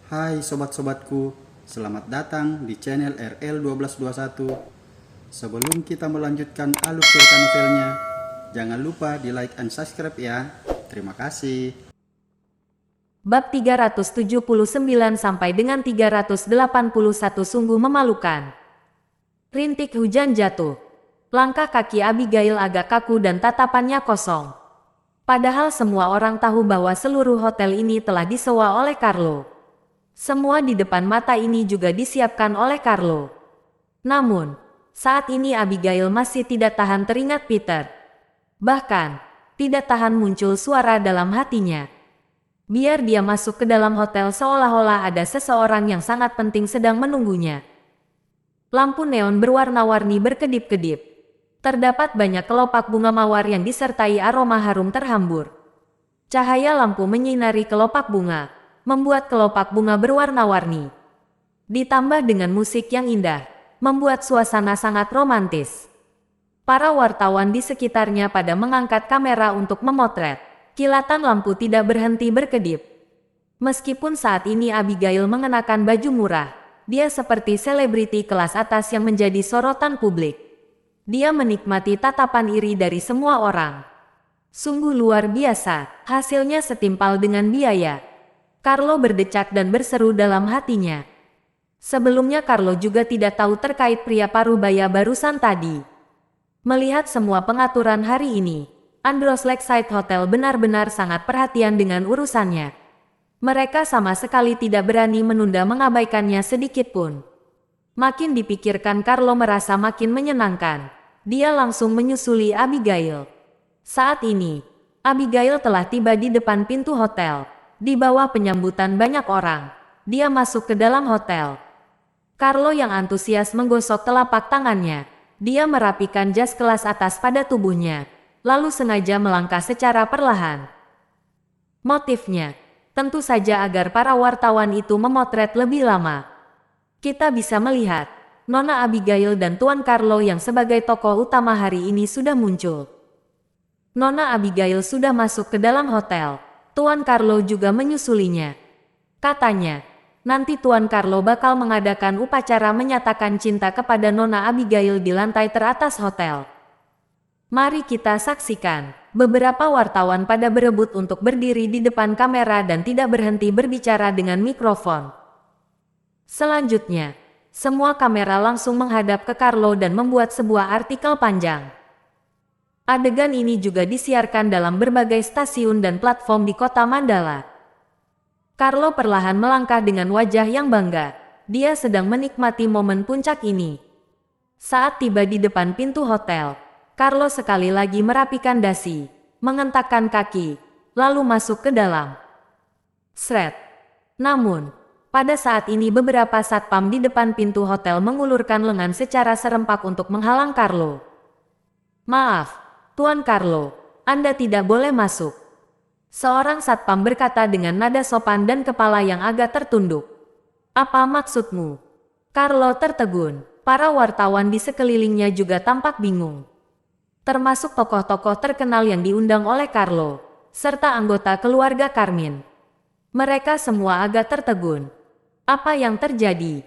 Hai sobat-sobatku, selamat datang di channel RL1221. Sebelum kita melanjutkan alur cerita novelnya, jangan lupa di like and subscribe ya. Terima kasih. Bab 379 sampai dengan 381 sungguh memalukan. Rintik hujan jatuh. Langkah kaki Abigail agak kaku dan tatapannya kosong. Padahal semua orang tahu bahwa seluruh hotel ini telah disewa oleh Carlo. Semua di depan mata ini juga disiapkan oleh Carlo. Namun, saat ini Abigail masih tidak tahan teringat Peter. Bahkan, tidak tahan muncul suara dalam hatinya. Biar dia masuk ke dalam hotel seolah-olah ada seseorang yang sangat penting sedang menunggunya. Lampu neon berwarna-warni berkedip-kedip. Terdapat banyak kelopak bunga mawar yang disertai aroma harum terhambur. Cahaya lampu menyinari kelopak bunga, membuat kelopak bunga berwarna-warni. Ditambah dengan musik yang indah, membuat suasana sangat romantis. Para wartawan di sekitarnya pada mengangkat kamera untuk memotret. Kilatan lampu tidak berhenti berkedip. Meskipun saat ini Abigail mengenakan baju murah, dia seperti selebriti kelas atas yang menjadi sorotan publik. Dia menikmati tatapan iri dari semua orang. Sungguh luar biasa, hasilnya setimpal dengan biaya. Carlo berdecak dan berseru dalam hatinya. Sebelumnya Carlo juga tidak tahu terkait pria paruh baya barusan tadi. Melihat semua pengaturan hari ini, Andros Lakeside Hotel benar-benar sangat perhatian dengan urusannya. Mereka sama sekali tidak berani menunda mengabaikannya sedikit pun. Makin dipikirkan Carlo merasa makin menyenangkan. Dia langsung menyusuli Abigail. Saat ini, Abigail telah tiba di depan pintu hotel. Di bawah penyambutan banyak orang, dia masuk ke dalam hotel. Carlo yang antusias menggosok telapak tangannya. Dia merapikan jas kelas atas pada tubuhnya, lalu sengaja melangkah secara perlahan. Motifnya, tentu saja agar para wartawan itu memotret lebih lama. Kita bisa melihat, Nona Abigail dan Tuan Carlo yang sebagai tokoh utama hari ini sudah muncul. Nona Abigail sudah masuk ke dalam hotel, Tuan Carlo juga menyusulinya. Katanya, nanti Tuan Carlo bakal mengadakan upacara menyatakan cinta kepada Nona Abigail di lantai teratas hotel. Mari kita saksikan. Beberapa wartawan pada berebut untuk berdiri di depan kamera dan tidak berhenti berbicara dengan mikrofon. Selanjutnya, semua kamera langsung menghadap ke Carlo dan membuat sebuah artikel panjang. Adegan ini juga disiarkan dalam berbagai stasiun dan platform di kota Mandala. Carlo perlahan melangkah dengan wajah yang bangga. Dia sedang menikmati momen puncak ini. Saat tiba di depan pintu hotel, Carlo sekali lagi merapikan dasi, mengentakkan kaki, lalu masuk ke dalam. Sret. Namun, pada saat ini beberapa satpam di depan pintu hotel mengulurkan lengan secara serempak untuk menghalang Carlo. Maaf, Tuan Carlo, Anda tidak boleh masuk. Seorang satpam berkata dengan nada sopan dan kepala yang agak tertunduk. Apa maksudmu? Carlo tertegun. Para wartawan di sekelilingnya juga tampak bingung. Termasuk tokoh-tokoh terkenal yang diundang oleh Carlo, serta anggota keluarga Carmine. Mereka semua agak tertegun. Apa yang terjadi?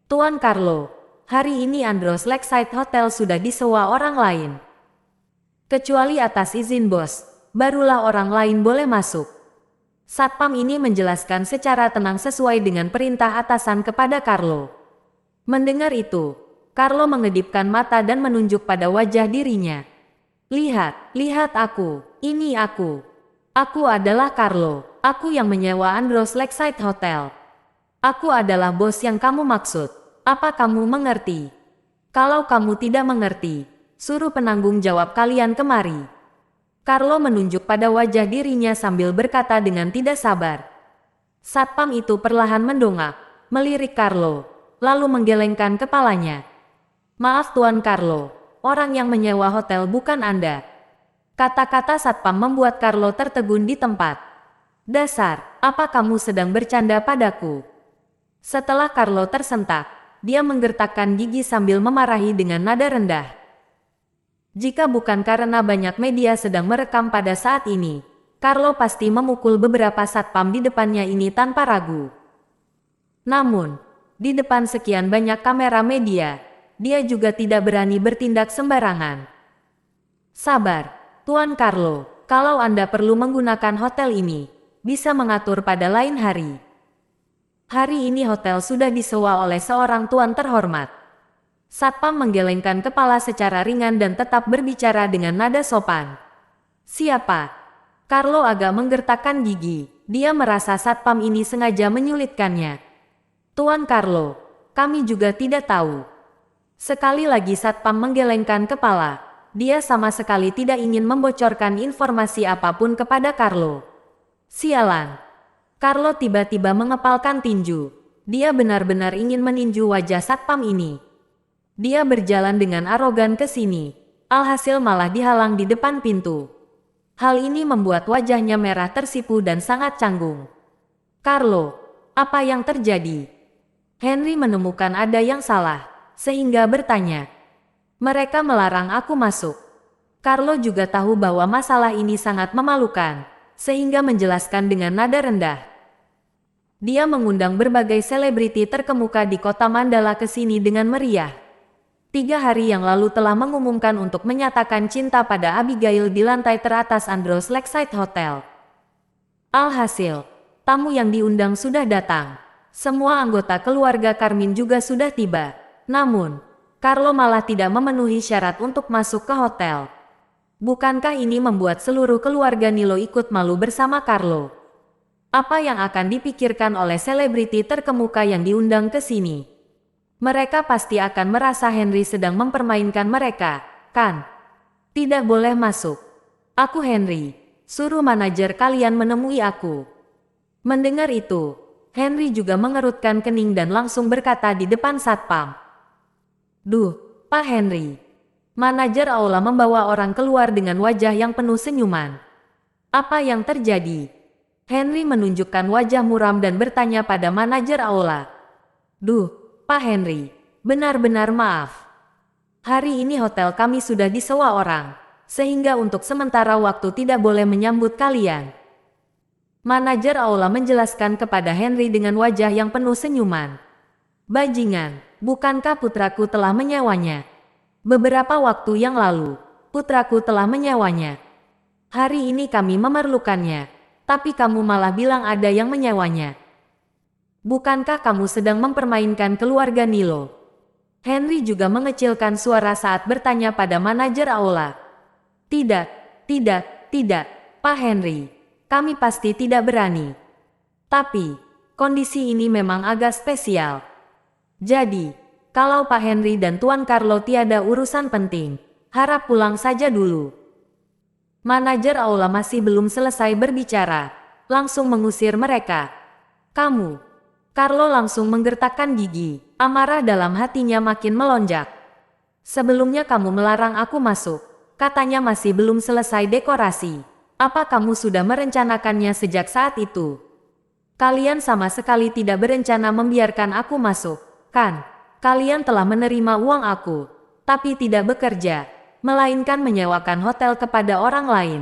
Tuan Carlo, hari ini Andros Lakeside Hotel sudah disewa orang lain. Kecuali atas izin bos, barulah orang lain boleh masuk. Satpam ini menjelaskan secara tenang sesuai dengan perintah atasan kepada Carlo. Mendengar itu, Carlo mengedipkan mata dan menunjuk pada wajah dirinya. Lihat aku, ini aku. Aku adalah Carlo, aku yang menyewa Andros Lakeside Hotel. Aku adalah bos yang kamu maksud. Apa kamu mengerti? Kalau kamu tidak mengerti, suruh penanggung jawab kalian kemari. Carlo menunjuk pada wajah dirinya sambil berkata dengan tidak sabar. Satpam itu perlahan mendongak, melirik Carlo, lalu menggelengkan kepalanya. Maaf Tuan Carlo, orang yang menyewa hotel bukan Anda. Kata-kata satpam membuat Carlo tertegun di tempat. Dasar, apa kamu sedang bercanda padaku? Setelah Carlo tersentak, dia menggertakkan gigi sambil memarahi dengan nada rendah. Jika bukan karena banyak media sedang merekam pada saat ini, Carlo pasti memukul beberapa satpam di depannya ini tanpa ragu. Namun, di depan sekian banyak kamera media, dia juga tidak berani bertindak sembarangan. Sabar, Tuan Carlo, kalau Anda perlu menggunakan hotel ini, bisa mengatur pada lain hari. Hari ini hotel sudah disewa oleh seorang tuan terhormat. Satpam menggelengkan kepala secara ringan dan tetap berbicara dengan nada sopan. Siapa? Carlo agak menggertakkan gigi. Dia merasa satpam ini sengaja menyulitkannya. Tuan Carlo, kami juga tidak tahu. Sekali lagi satpam menggelengkan kepala. Dia sama sekali tidak ingin membocorkan informasi apapun kepada Carlo. Sialan. Carlo tiba-tiba mengepalkan tinju. Dia benar-benar ingin meninju wajah satpam ini. Dia berjalan dengan arogan ke sini. Alhasil malah dihalang di depan pintu. Hal ini membuat wajahnya merah tersipu dan sangat canggung. Carlo, apa yang terjadi? Henry menemukan ada yang salah, sehingga bertanya. Mereka melarang aku masuk. Carlo juga tahu bahwa masalah ini sangat memalukan, sehingga menjelaskan dengan nada rendah. Dia mengundang berbagai selebriti terkemuka di kota Mandala ke sini dengan meriah. 3 hari yang lalu telah mengumumkan untuk menyatakan cinta pada Abigail di lantai teratas Andros Lakeside Hotel. Alhasil, tamu yang diundang sudah datang. Semua anggota keluarga Carmine juga sudah tiba. Namun, Carlo malah tidak memenuhi syarat untuk masuk ke hotel. Bukankah ini membuat seluruh keluarga Nilo ikut malu bersama Carlo? Apa yang akan dipikirkan oleh selebriti terkemuka yang diundang ke sini? Mereka pasti akan merasa Henry sedang mempermainkan mereka, kan? Tidak boleh masuk. Aku Henry. Suruh manajer kalian menemui aku. Mendengar itu, Henry juga mengerutkan kening dan langsung berkata di depan satpam. Duh, Pak Henry. Manajer aula membawa orang keluar dengan wajah yang penuh senyuman. Apa yang terjadi? Henry menunjukkan wajah muram dan bertanya pada manajer aula. Duh, Pak Henry, benar-benar maaf. Hari ini hotel kami sudah disewa orang, sehingga untuk sementara waktu tidak boleh menyambut kalian. Manajer aula menjelaskan kepada Henry dengan wajah yang penuh senyuman. Bajingan, bukankah putraku telah menyewanya? Beberapa waktu yang lalu, putraku telah menyewanya. Hari ini kami memerlukannya, tapi kamu malah bilang ada yang menyewanya. Bukankah kamu sedang mempermainkan keluarga Nilo? Henry juga mengecilkan suara saat bertanya pada manajer aula. Tidak, Pak Henry. Kami pasti tidak berani. Tapi, kondisi ini memang agak spesial. Jadi, kalau Pak Henry dan Tuan Carlo tiada urusan penting, harap pulang saja dulu. Manajer aula masih belum selesai berbicara, langsung mengusir mereka. Kamu. Carlo langsung menggertakkan gigi, amarah dalam hatinya makin melonjak. Sebelumnya kamu melarang aku masuk, katanya masih belum selesai dekorasi. Apa kamu sudah merencanakannya sejak saat itu? Kalian sama sekali tidak berencana membiarkan aku masuk, kan? Kalian telah menerima uang aku, tapi tidak bekerja, melainkan menyewakan hotel kepada orang lain.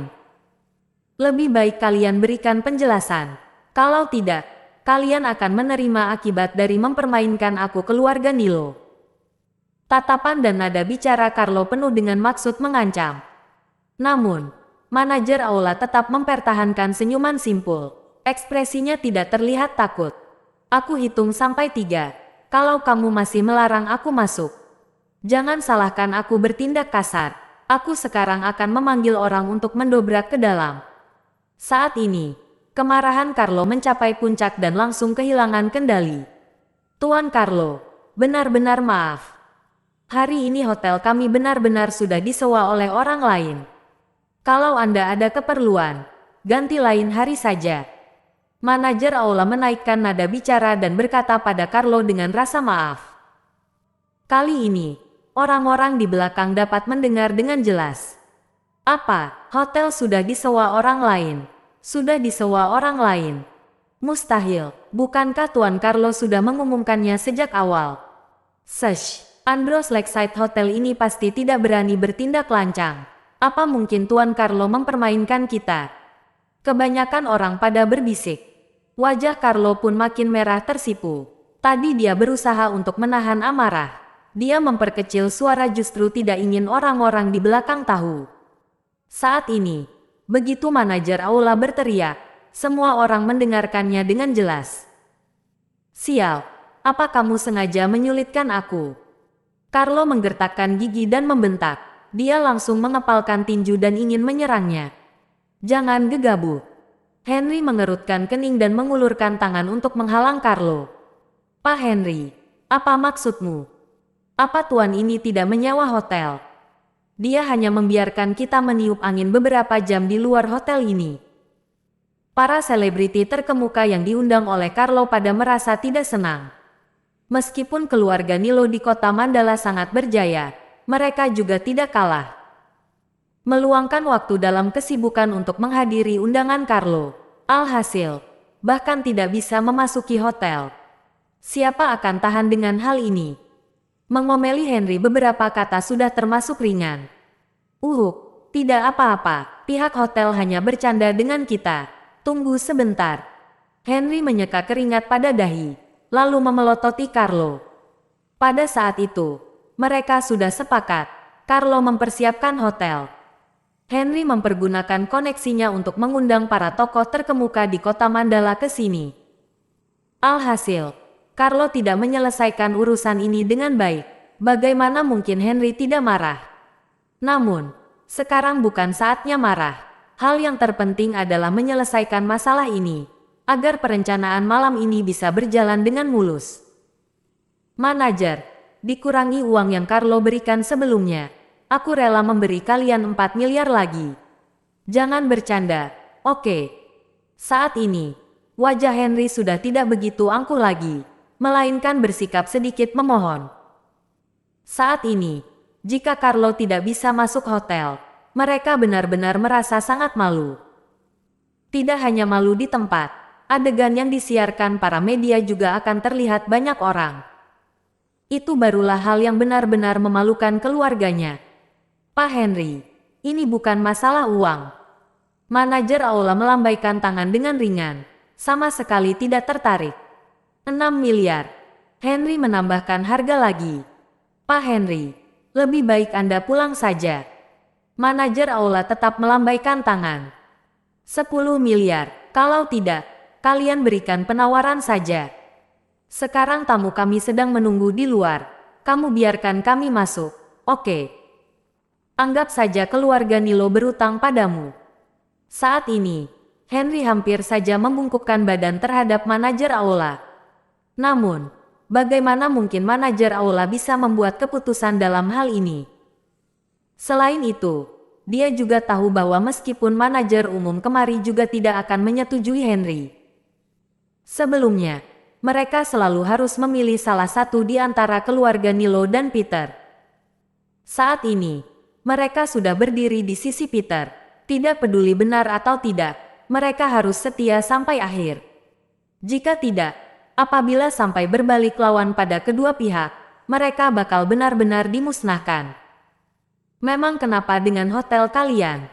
Lebih baik kalian berikan penjelasan. Kalau tidak, kalian akan menerima akibat dari mempermainkan aku keluarga Nilo. Tatapan dan nada bicara Carlo penuh dengan maksud mengancam. Namun, manajer aula tetap mempertahankan senyuman simpul. Ekspresinya tidak terlihat takut. Aku hitung sampai 3. Kalau kamu masih melarang aku masuk, jangan salahkan aku bertindak kasar. Aku sekarang akan memanggil orang untuk mendobrak ke dalam. Saat ini, kemarahan Carlo mencapai puncak dan langsung kehilangan kendali. Tuan Carlo, benar-benar maaf. Hari ini hotel kami benar-benar sudah disewa oleh orang lain. Kalau Anda ada keperluan, ganti lain hari saja. Manajer aula menaikkan nada bicara dan berkata pada Carlo dengan rasa maaf. Kali ini, orang-orang di belakang dapat mendengar dengan jelas. Apa, hotel sudah disewa orang lain? Sudah disewa orang lain? Mustahil, bukankah Tuan Carlo sudah mengumumkannya sejak awal? Sesh, Andros Lakeside Hotel ini pasti tidak berani bertindak lancang. Apa mungkin Tuan Carlo mempermainkan kita? Kebanyakan orang pada berbisik. Wajah Carlo pun makin merah tersipu. Tadi dia berusaha untuk menahan amarah. Dia memperkecil suara justru tidak ingin orang-orang di belakang tahu. Saat ini, begitu manajer aula berteriak, semua orang mendengarkannya dengan jelas. Sial, apa kamu sengaja menyulitkan aku? Carlo menggertakkan gigi dan membentak. Dia langsung mengepalkan tinju dan ingin menyerangnya. Jangan gegabah. Henry mengerutkan kening dan mengulurkan tangan untuk menghalang Carlo. Pak Henry, apa maksudmu? Apa tuan ini tidak menyewa hotel? Dia hanya membiarkan kita meniup angin beberapa jam di luar hotel ini. Para selebriti terkemuka yang diundang oleh Carlo pada merasa tidak senang. Meskipun keluarga Nilo di kota Mandala sangat berjaya, mereka juga tidak kalah. Meluangkan waktu dalam kesibukan untuk menghadiri undangan Carlo. Alhasil, bahkan tidak bisa memasuki hotel. Siapa akan tahan dengan hal ini? Mengomeli Henry beberapa kata sudah termasuk ringan. Tidak apa-apa, pihak hotel hanya bercanda dengan kita. Tunggu sebentar. Henry menyeka keringat pada dahi, lalu memelototi Carlo. Pada saat itu, mereka sudah sepakat. Carlo mempersiapkan hotel. Henry mempergunakan koneksinya untuk mengundang para tokoh terkemuka di kota Mandala ke sini. Alhasil, Carlo tidak menyelesaikan urusan ini dengan baik. Bagaimana mungkin Henry tidak marah? Namun, sekarang bukan saatnya marah. Hal yang terpenting adalah menyelesaikan masalah ini, agar perencanaan malam ini bisa berjalan dengan mulus. Manajer, dikurangi uang yang Carlo berikan sebelumnya. Aku rela memberi kalian 4 miliar lagi. Jangan bercanda, oke? Saat ini, wajah Henry sudah tidak begitu angkuh lagi, melainkan bersikap sedikit memohon. Saat ini, jika Carlo tidak bisa masuk hotel, mereka benar-benar merasa sangat malu. Tidak hanya malu di tempat, adegan yang disiarkan para media juga akan terlihat banyak orang. Itu barulah hal yang benar-benar memalukan keluarganya. Pak Henry, ini bukan masalah uang. Manajer aula melambaikan tangan dengan ringan, sama sekali tidak tertarik. 6 miliar. Henry menambahkan harga lagi. Pak Henry, lebih baik Anda pulang saja. Manajer aula tetap melambaikan tangan. 10 miliar, kalau tidak, kalian berikan penawaran saja. Sekarang tamu kami sedang menunggu di luar. Kamu biarkan kami masuk, oke? Anggap saja keluarga Nilo berutang padamu. Saat ini, Henry hampir saja membungkukkan badan terhadap manajer aula. Namun, bagaimana mungkin manajer aula bisa membuat keputusan dalam hal ini? Selain itu, dia juga tahu bahwa meskipun manajer umum kemari juga tidak akan menyetujui Henry. Sebelumnya, mereka selalu harus memilih salah satu di antara keluarga Nilo dan Peter. Saat ini, mereka sudah berdiri di sisi Peter. Tidak peduli benar atau tidak, mereka harus setia sampai akhir. Jika tidak, apabila sampai berbalik lawan pada kedua pihak, mereka bakal benar-benar dimusnahkan. Memang kenapa dengan hotel kalian?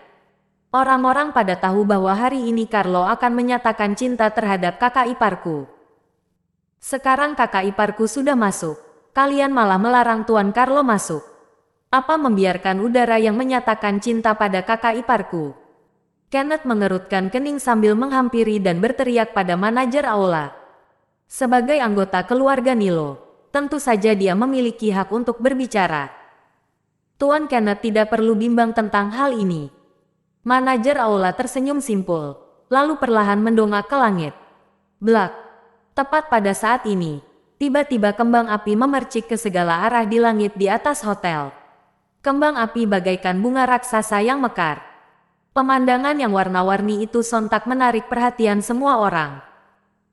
Orang-orang pada tahu bahwa hari ini Carlo akan menyatakan cinta terhadap kakak iparku. Sekarang kakak iparku sudah masuk, kalian malah melarang Tuan Carlo masuk. Apa membiarkan udara yang menyatakan cinta pada kakak iparku? Kenneth mengerutkan kening sambil menghampiri dan berteriak pada manajer aula. Sebagai anggota keluarga Nilo, tentu saja dia memiliki hak untuk berbicara. Tuan Kenneth tidak perlu bimbang tentang hal ini. Manajer aula tersenyum simpul, lalu perlahan mendongak ke langit. Blak. Tepat pada saat ini, tiba-tiba kembang api memercik ke segala arah di langit di atas hotel. Kembang api bagaikan bunga raksasa yang mekar. Pemandangan yang warna-warni itu sontak menarik perhatian semua orang.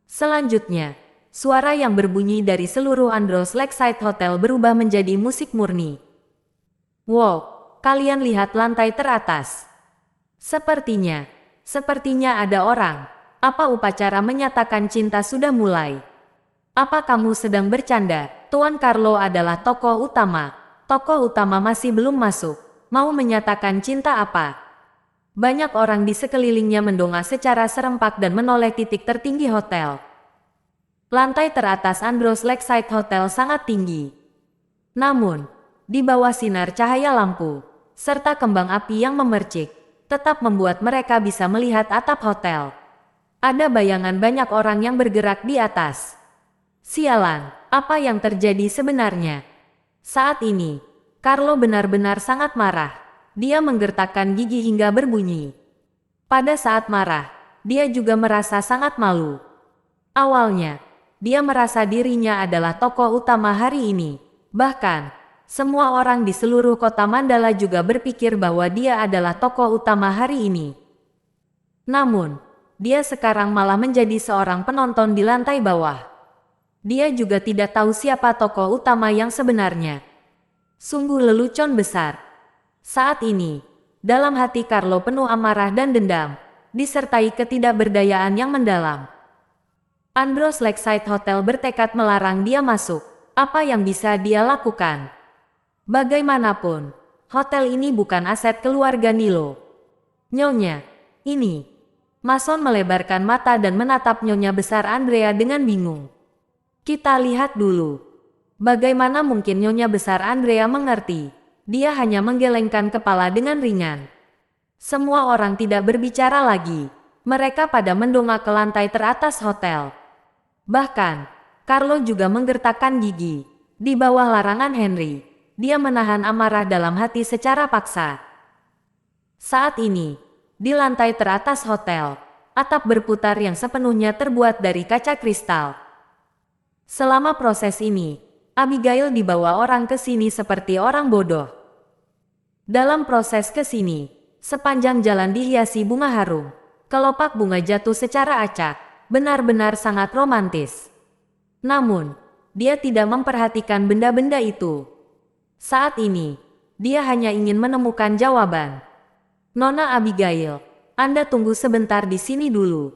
Selanjutnya, suara yang berbunyi dari seluruh Andros Lakeside Hotel berubah menjadi musik murni. Wow, kalian lihat lantai teratas. Sepertinya ada orang. Apa upacara menyatakan cinta sudah mulai? Apa kamu sedang bercanda? Tuan Carlo adalah tokoh utama. Tokoh utama masih belum masuk. Mau menyatakan cinta apa? Banyak orang di sekelilingnya mendongak secara serempak dan menoleh titik tertinggi hotel. Lantai teratas Andros Lakeside Hotel sangat tinggi. Namun, di bawah sinar cahaya lampu, serta kembang api yang memercik, tetap membuat mereka bisa melihat atap hotel. Ada bayangan banyak orang yang bergerak di atas. Sialan, apa yang terjadi sebenarnya? Saat ini, Carlo benar-benar sangat marah. Dia menggertakkan gigi hingga berbunyi. Pada saat marah, dia juga merasa sangat malu. Awalnya, dia merasa dirinya adalah tokoh utama hari ini. Bahkan, semua orang di seluruh kota Mandala juga berpikir bahwa dia adalah tokoh utama hari ini. Namun, dia sekarang malah menjadi seorang penonton di lantai bawah. Dia juga tidak tahu siapa tokoh utama yang sebenarnya. Sungguh lelucon besar. Saat ini, dalam hati Carlo penuh amarah dan dendam, disertai ketidakberdayaan yang mendalam. Andros Lakeside Hotel bertekad melarang dia masuk. Apa yang bisa dia lakukan? Bagaimanapun, hotel ini bukan aset keluarga Nilo. Nyonya, ini. Mason melebarkan mata dan menatap Nyonya besar Andrea dengan bingung. Kita lihat dulu. Bagaimana mungkin Nyonya besar Andrea mengerti? Dia hanya menggelengkan kepala dengan ringan. Semua orang tidak berbicara lagi. Mereka pada mendongak ke lantai teratas hotel. Bahkan, Carlo juga menggertakkan gigi. Di bawah larangan Henry, dia menahan amarah dalam hati secara paksa. Saat ini, di lantai teratas hotel, atap berputar yang sepenuhnya terbuat dari kaca kristal. Selama proses ini, Abigail dibawa orang ke sini seperti orang bodoh. Dalam proses ke sini, sepanjang jalan dihiasi bunga harum. Kelopak bunga jatuh secara acak, benar-benar sangat romantis. Namun, dia tidak memperhatikan benda-benda itu. Saat ini, dia hanya ingin menemukan jawaban. Nona Abigail, Anda tunggu sebentar di sini dulu.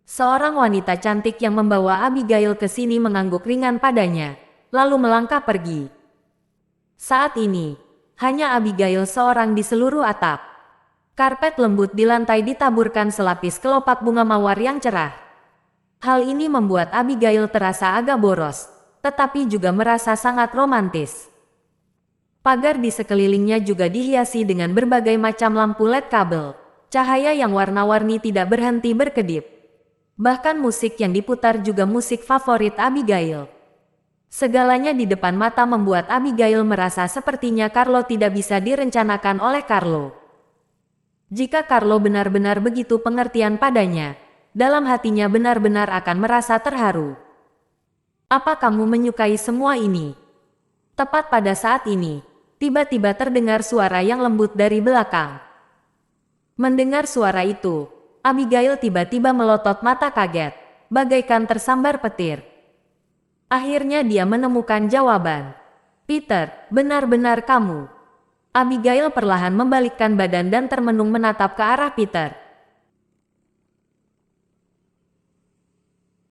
Seorang wanita cantik yang membawa Abigail ke sini mengangguk ringan padanya, lalu melangkah pergi. Saat ini, hanya Abigail seorang di seluruh atap. Karpet lembut di lantai ditaburkan selapis kelopak bunga mawar yang cerah. Hal ini membuat Abigail terasa agak boros, tetapi juga merasa sangat romantis. Pagar di sekelilingnya juga dihiasi dengan berbagai macam lampu LED kabel. Cahaya yang warna-warni tidak berhenti berkedip. Bahkan musik yang diputar juga musik favorit Abigail. Segalanya di depan mata membuat Abigail merasa sepertinya Carlo tidak bisa direncanakan oleh Carlo. Jika Carlo benar-benar begitu pengertian padanya, dalam hatinya benar-benar akan merasa terharu. Apa kamu menyukai semua ini? Tepat pada saat ini, tiba-tiba terdengar suara yang lembut dari belakang. Mendengar suara itu, Abigail tiba-tiba melotot mata kaget, bagaikan tersambar petir. Akhirnya dia menemukan jawaban. Peter, benar-benar kamu. Abigail perlahan membalikkan badan dan termenung menatap ke arah Peter.